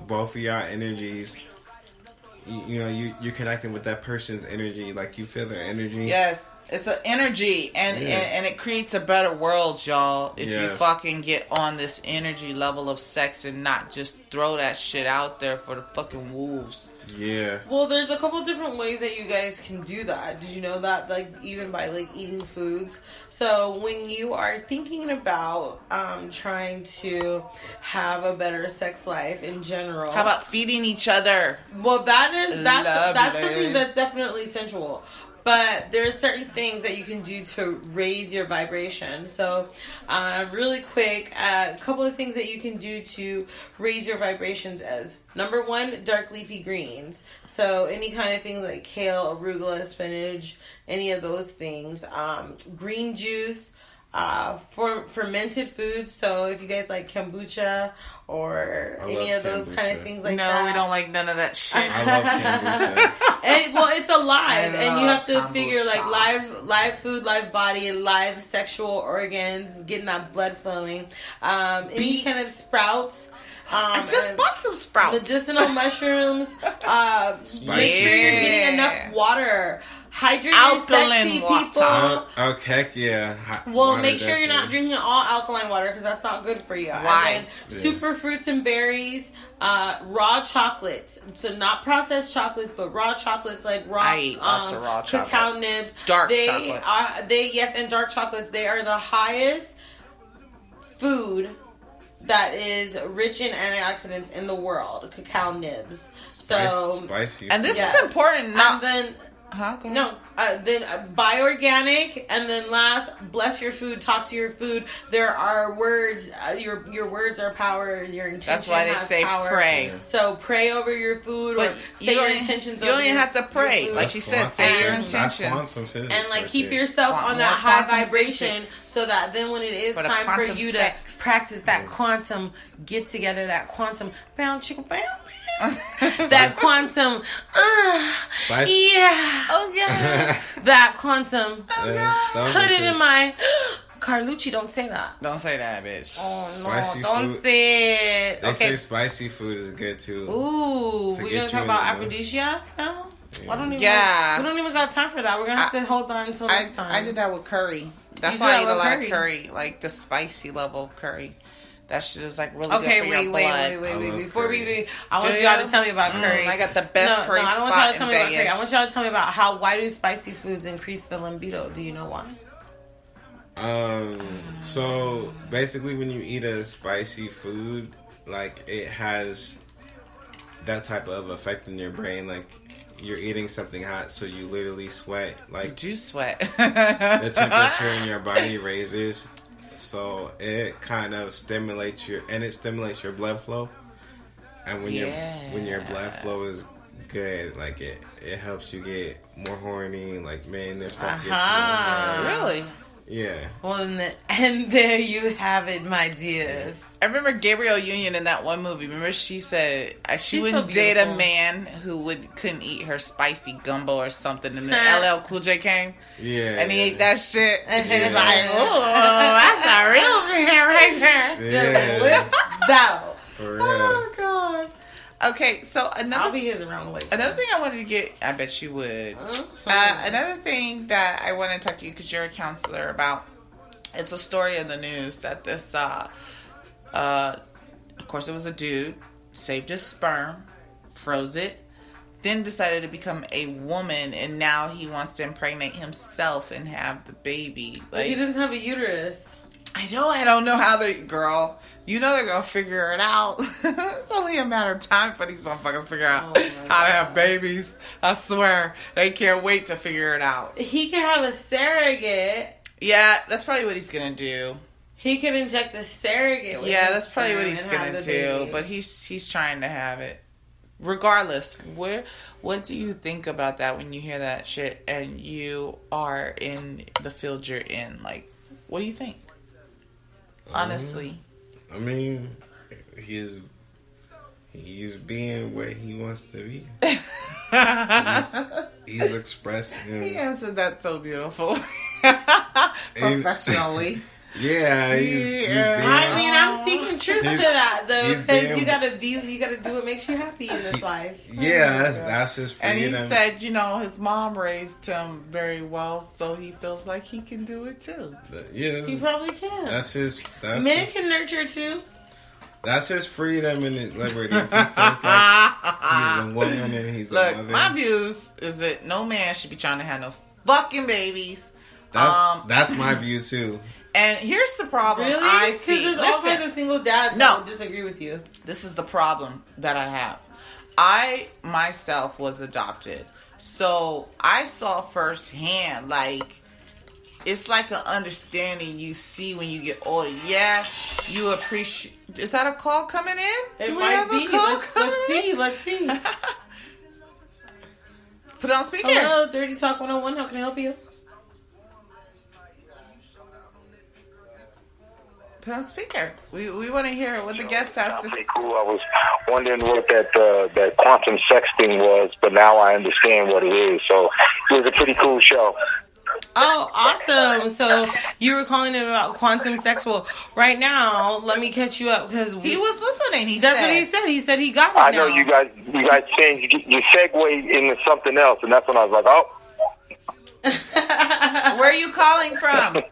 both of y'all energies, you're connecting with that person's energy. Like, you feel their energy. Yes. It's an energy, and it creates a better world, y'all, if you fucking get on this energy level of sex and not just throw that shit out there for the fucking wolves. Yeah. Well, there's a couple different ways that you guys can do that. Did you know that? Like, even by, like, eating foods. So, when you are thinking about trying to have a better sex life in general. How about feeding each other? Well, that's something that's definitely sensual. But there's certain things that you can do to raise your vibration. So, really quick, a couple of things that you can do to raise your vibrations as, number one, dark leafy greens. So, any kind of things like kale, arugula, spinach, any of those things. Green juice, fermented foods. So, if you guys like kombucha or any of those kind of things like that. No, we don't like none of that shit. I love kombucha. Well, it's alive, and you have to figure like live food, live body, live sexual organs, getting that blood flowing. Any kind of sprouts. I just bought some sprouts. Medicinal mushrooms. Make sure you're getting enough water. Hydrate your sexy people. Oh, heck yeah. Well, make sure you're not drinking all alkaline water because that's not good for you. Why? Super fruits and berries, raw chocolates. So not processed chocolates, but raw chocolates like raw. I eat lots of raw chocolate. Cacao nibs. Dark chocolate. And dark chocolates. They are the highest food that is rich in antioxidants in the world. Cacao nibs. Spicy. And this is important. Not then. Huh? Go ahead. No, then buy organic, and then last, bless your food, talk to your food. There are words, your words are power, your intention. That's why they say power. Pray. So pray over your food, or say your intentions. You don't even have to pray, like she said. Say your intentions, and like keep yourself on that high vibration, so that then when it is time for you to practice that quantum get together, that quantum bound chicken bound. That quantum, yeah, oh yeah, that quantum. Oh yeah, put it in my Carlucci. Don't say that. Don't say that, bitch. Oh no, spicy don't food. say it. They say spicy food is good too. Ooh, we gonna talk about aphrodisiacs now? Yeah. We don't even got time for that. We're gonna have to hold on until next time. I did that with curry. That's why I eat a lot of curry, like the spicy level of curry. That shit is like really good for your blood. Wait. Before we I want y'all to tell me about curry. I got the best curry spot in Vegas. I want y'all to tell me about why do spicy foods increase the libido? Do you know why? So basically when you eat a spicy food, like it has that type of effect in your brain. Like you're eating something hot, so you literally sweat. Like you do sweat. The temperature in your body raises. So it kind of stimulates your blood flow, and when your blood flow is good, like it helps you get more horny. Like man, their stuff gets more horny. Really? Yeah. Well, and there you have it, my dears. I remember Gabrielle Union in that one movie. Remember she said she wouldn't so date a man who couldn't eat her spicy gumbo or something, and then LL Cool J came. Yeah. And he ate that shit. And she was like, "Oh, that's a real man right there." Yeah. That. For real. Oh God. Okay, so I'll be his around the way. Another thing I wanted to get, I bet you would. Another thing that I want to talk to you because you're a counselor about. It's a story in the news that this, of course, it was a dude saved his sperm, froze it, then decided to become a woman, and now he wants to impregnate himself and have the baby. Like, he doesn't have a uterus. I know. I don't know how girl. You know they're gonna figure it out. It's only a matter of time for these motherfuckers to figure out how to have babies. I swear, they can't wait to figure it out. He can have a surrogate. Yeah, that's probably what he's gonna do. He can inject the surrogate. With Yeah, that's probably what he's gonna do. baby. But he's trying to have it. Regardless, what do you think about that when you hear that shit and you are in the field you're in? Like, what do you think? Honestly. I mean, he's being what he wants to be. he's expressing. He answered that so beautiful. Professionally. Yeah, he's being, I mean, I'm speaking truth to that though, because you gotta do what makes you happy in this life. Yeah, that's his freedom. And he said, his mom raised him very well, so he feels like he can do it too. Yeah, He probably can. Men can nurture too. That's his freedom and his liberty. If he feels like he's a woman and he's a mother. My views is that no man should be trying to have no fucking babies. That's my view too. And here's the problem I see. Because there's all kinds of single dads that would disagree with you. This is the problem that I have. I myself was adopted. So I saw firsthand, like, it's like an understanding you see when you get older. Yeah, you appreciate. Is that a call coming in? It might be. Let's see. Put it on speaker. Hello, Dirty Talk 101. How can I help you? Put on speaker. We want to hear what the guest has to say. Pretty cool. I was wondering what that quantum sexting was, but now I understand what it is. So it was a pretty cool show. Oh, awesome. So you were calling it about quantum sex. Well, right now, let me catch you up because he was listening. That's what he said. He said he got it. I know you guys changed. You segued into something else, and that's when I was like, oh. Where are you calling from?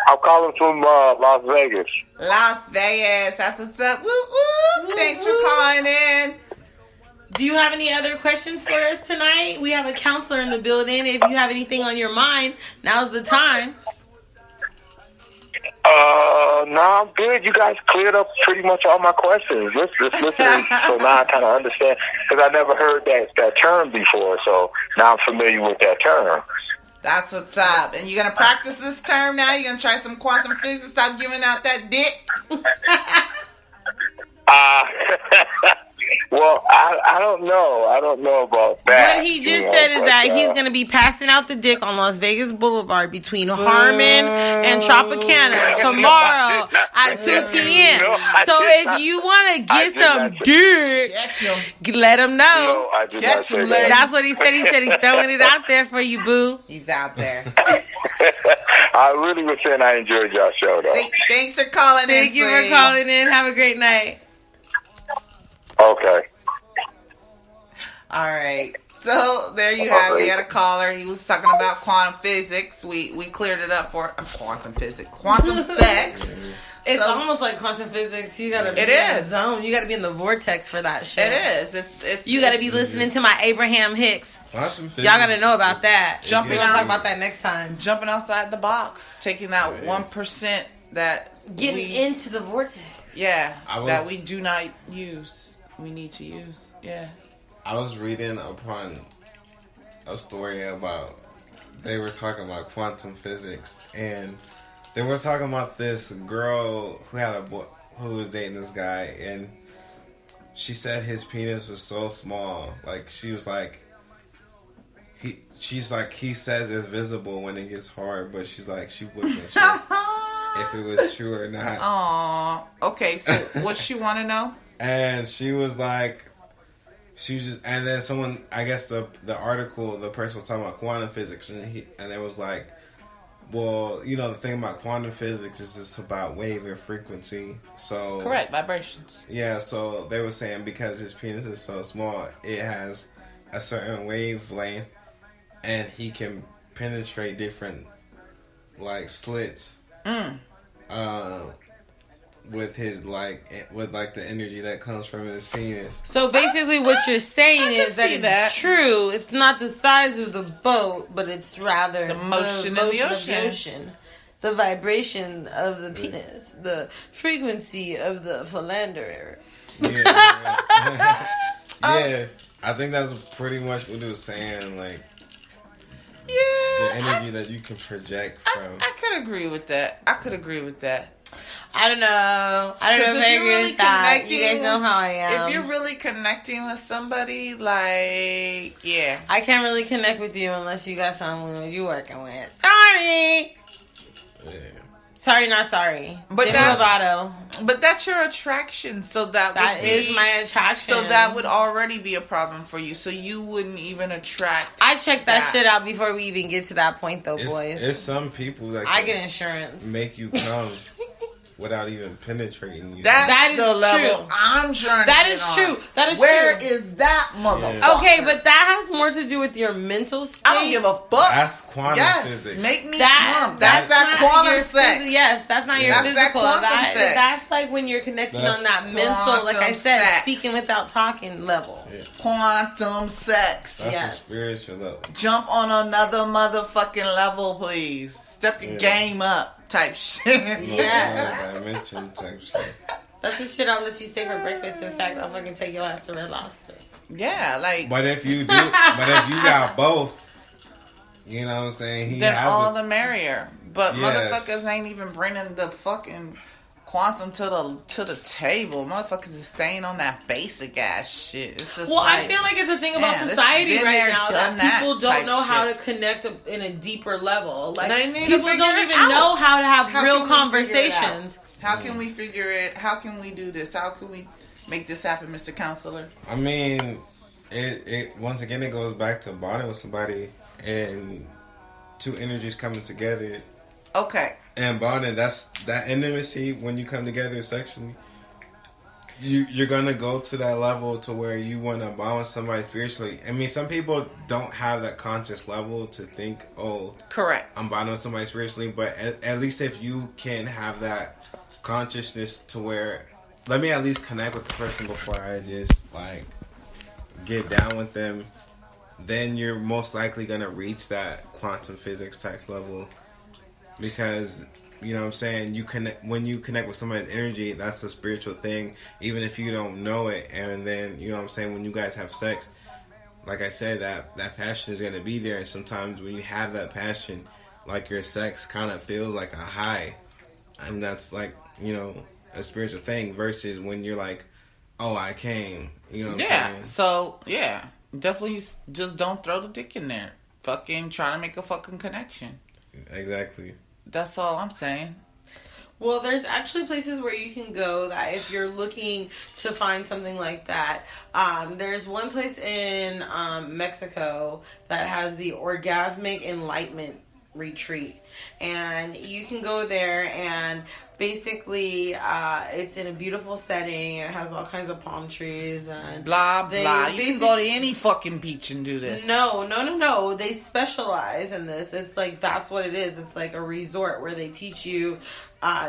I'm calling from Las Vegas. Las Vegas. That's what's up. Woo, woo. Thanks for calling in. Do you have any other questions for us tonight? We have a counselor in the building. If you have anything on your mind, now's the time. No, I'm good. You guys cleared up pretty much all my questions. Just listening, so now I kind of understand, because I never heard that term before, so now I'm familiar with that term. That's what's up. And you're going to practice this term now? You're going to try some quantum physics and stop giving out that dick? Well, I don't know. I don't know about that. What he just said is that he's going to be passing out the dick on Las Vegas Boulevard between Harmon and Tropicana tomorrow at 2 p.m. So if you want to get some dick, let him know. I did not say that. That's what he said. He said he's throwing it out there for you, boo. He's out there. I really was saying I enjoyed y'all show, though. Thanks for calling in. Thank you for calling in. Have a great night. Okay. All right. So there you have it. We had a caller. He was talking about quantum physics. We cleared it up for quantum physics. Quantum sex. It's almost like quantum physics. You gotta be in the zone. You gotta be in the vortex for that shit. It is. It's you gotta be listening to my Abraham Hicks. Quantum physics. Y'all gotta know about that. We're gonna talk about that next time. Jumping outside the box, taking that 1% that getting into the vortex. Yeah, that we do not use. We need to use. Yeah. I was reading upon a story about, they were talking about quantum physics, and they were talking about this girl who had a boy who was dating this guy, and she said his penis was so small. Like, she was like, she's like, he says it's visible when it gets hard, but she's like, she wasn't sure if it was true or not. Aww. Okay, so what she want to know? And she was like, and then someone, I guess the article, the person was talking about quantum physics, and it was like, well, the thing about quantum physics is it's about wave and frequency. So correct, vibrations. Yeah, so they were saying because his penis is so small, it has a certain wavelength, and he can penetrate different slits. With his the energy that comes from his penis. So basically, what you're saying is that it's true. It's not the size of the boat, but it's rather the motion of the ocean. the vibration of the penis, the frequency of the philanderer. Yeah. Yeah. I think that's pretty much what it was saying. Like, the energy that you can project from. I could agree with that. I don't know. I don't know if I agree with that. You guys know how I am. If you're really connecting with somebody, like, yeah. I can't really connect with you unless you got someone you're working with. Sorry. Yeah. Sorry, not sorry. But Demi that- Lovato. But that's your attraction, so that is my attraction. So that would already be a problem for you. So you wouldn't even attract. I check that shit out before we even get to that point, though, boys. It's some people that I get insurance. Make you come without even penetrating you. That is the level true. I'm trying to That get is on. true. That is Where true. is that motherfucker? Yeah. Okay, but that has more to do with your mental state. I don't give a fuck. That's quantum physics. Make me That- come. That's that not quantum your sex. Yes, that's not your That's that physical. quantum sex. That's like when you're connecting That's on that mental, like I quantum said, sex. speaking without talking level. Yeah. Quantum sex. That's Yes. a spiritual level. Jump on another motherfucking level, please. Step your game up, type shit. Yeah. Dimension type shit. That's the shit I'll let you stay for breakfast. In fact, I'll fucking take your ass to Red Lobster. Yeah, like But if you got both, you know what I'm saying? He then has all a, the merrier. But Yes. motherfuckers ain't even bringing the fucking quantum to the table. Motherfuckers is staying on that basic ass shit. It's just Well, like, I feel like it's a thing about man, this society been right there, now done that people type don't know how shit. to connect in a deeper level. Like They need to people figure don't it even out. know how to have How real can we figure it out? conversations. How can we figure it? How can we do this? How can we make this happen, Mr. Counselor? I mean, it once again it goes back to bonding with somebody and two energies coming together Okay. and bonding. That's that intimacy when you come together sexually. You're gonna go to that level to where you want to bond with somebody spiritually. I mean, some people don't have that conscious level to think, oh, Correct. I'm bonding with somebody spiritually. But at least if you can have that consciousness to where, let me at least connect with the person before I just like get down with them, then you're most likely gonna reach that quantum physics type level. Because, you know what I'm saying, when you connect with somebody's energy, that's a spiritual thing, even if you don't know it. And then, you know what I'm saying, when you guys have sex, like I said, that passion is going to be there. And sometimes when you have that passion, like your sex kind of feels like a high. And that's like, you know, a spiritual thing versus when you're like, oh, I came. You know what I'm saying? So, yeah. Definitely just don't throw the dick in there. Fucking try to make a fucking connection. Exactly. That's all I'm saying. Well, there's actually places where you can go that if you're looking to find something like that. There's one place in Mexico that has the Orgasmic Enlightenment Retreat. And you can go there and basically it's in a beautiful setting. It has all kinds of palm trees and Blah, blah. You can go to any fucking beach and do this. No. They specialize in this. It's like, that's what it is. It's like a resort where they teach you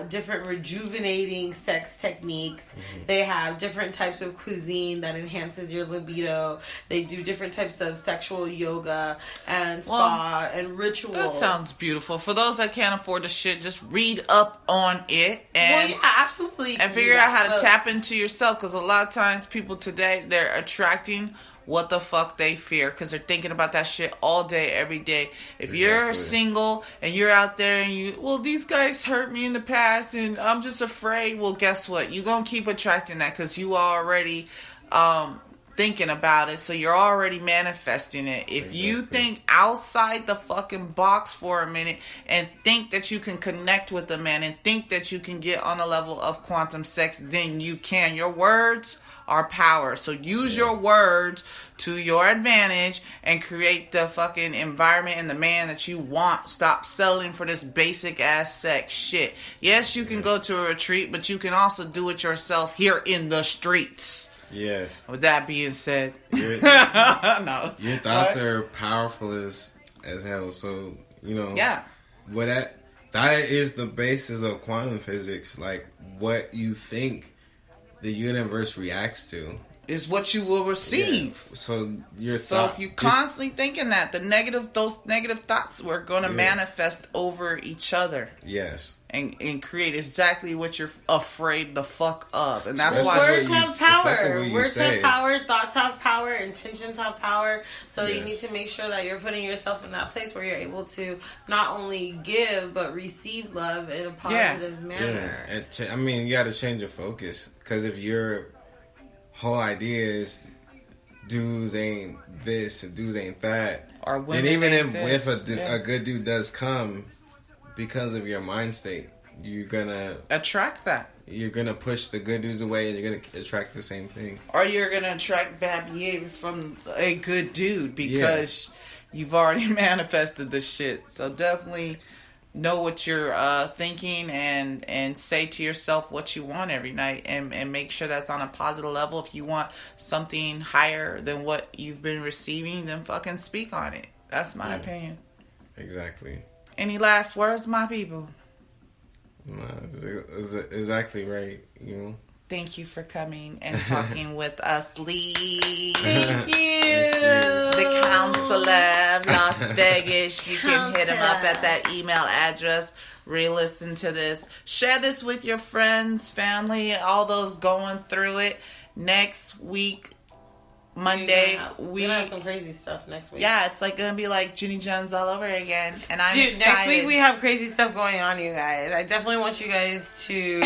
different rejuvenating sex techniques. Mm-hmm. They have different types of cuisine that enhances your libido. They do different types of sexual yoga and spa and rituals. That sounds beautiful. For those that can't afford the shit, just read up on it and absolutely, and figure out how to tap into yourself. Because a lot of times people today, they're attracting what the fuck they fear because they're thinking about that shit all day, every day. If you're single and you're out there and these guys hurt me in the past and I'm just afraid, well, guess what? You're going to keep attracting that because you already thinking about it, so you're already manifesting it. If you think outside the fucking box for a minute and think that you can connect with a man and think that you can get on a level of quantum sex, then you can. Your words are power. So use your words to your advantage and create the fucking environment and the man that you want. Stop settling for this basic ass sex shit. Yes, you can go to a retreat, but you can also do it yourself here in the streets. Yes. With that being said, Your thoughts are powerful as hell. So, you know, that is the basis of quantum physics. Like what you think the universe reacts to. is what you will receive. Yeah. So if you constantly thinking that, those negative thoughts were going to manifest over each other. Yes. And create exactly what you're afraid the fuck of. And that's why words have power. Words have power, thoughts have power, intentions have power. So you need to make sure that you're putting yourself in that place where you're able to not only give but receive love in a positive manner. Yeah. You got to change your focus, because if your whole idea is dudes ain't this and dudes ain't that, or women, and even if a good dude does come, because of your mind state, you're gonna attract that. You're gonna push the good dudes away, and you're gonna attract the same thing. Or you're gonna attract bad behavior from a good dude because you've already manifested the shit. So definitely know what you're thinking and say to yourself what you want every night, and make sure that's on a positive level. If you want something higher than what you've been receiving, then fucking speak on it. That's my opinion. Exactly. Any last words, my people? No, it's exactly right, you know. Thank you for coming and talking with us, Lee. Thank you. The counselor of Las Vegas. You can hit him up at that email address. Re-listen to this. Share this with your friends, family, all those going through it. Next week, Monday, we're gonna have some crazy stuff next week. Yeah, it's gonna be like Ginny Jones all over again, and I'm excited. Next week we have crazy stuff going on, you guys. I definitely want you guys to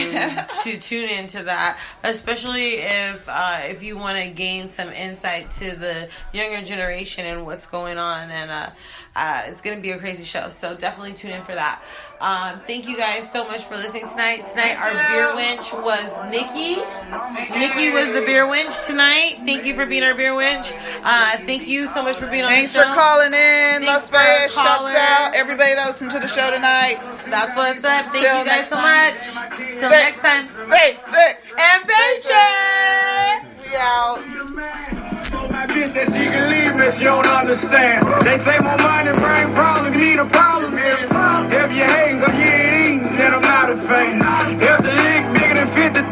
tune into that, especially if you want to gain some insight to the younger generation and what's going on, and it's gonna be a crazy show. So definitely tune in for that. Thank you guys so much for listening tonight. Tonight our beer wench was Nikki. Nikki was the beer wench tonight. Thank you for being our beer wench. Thank you so much for being on the show. Thanks for calling in. Las Vegas shouts out everybody that listened to the show tonight. That's what's up. Thank you guys so much. Till next time. Stay sick and bitches. We out. My bitch that she can leave me, she don't understand. They say more money bring problems, you need a problem here. If you hating, cause you ain't eating, then I'm not a fan. If the lick bigger than 50,000,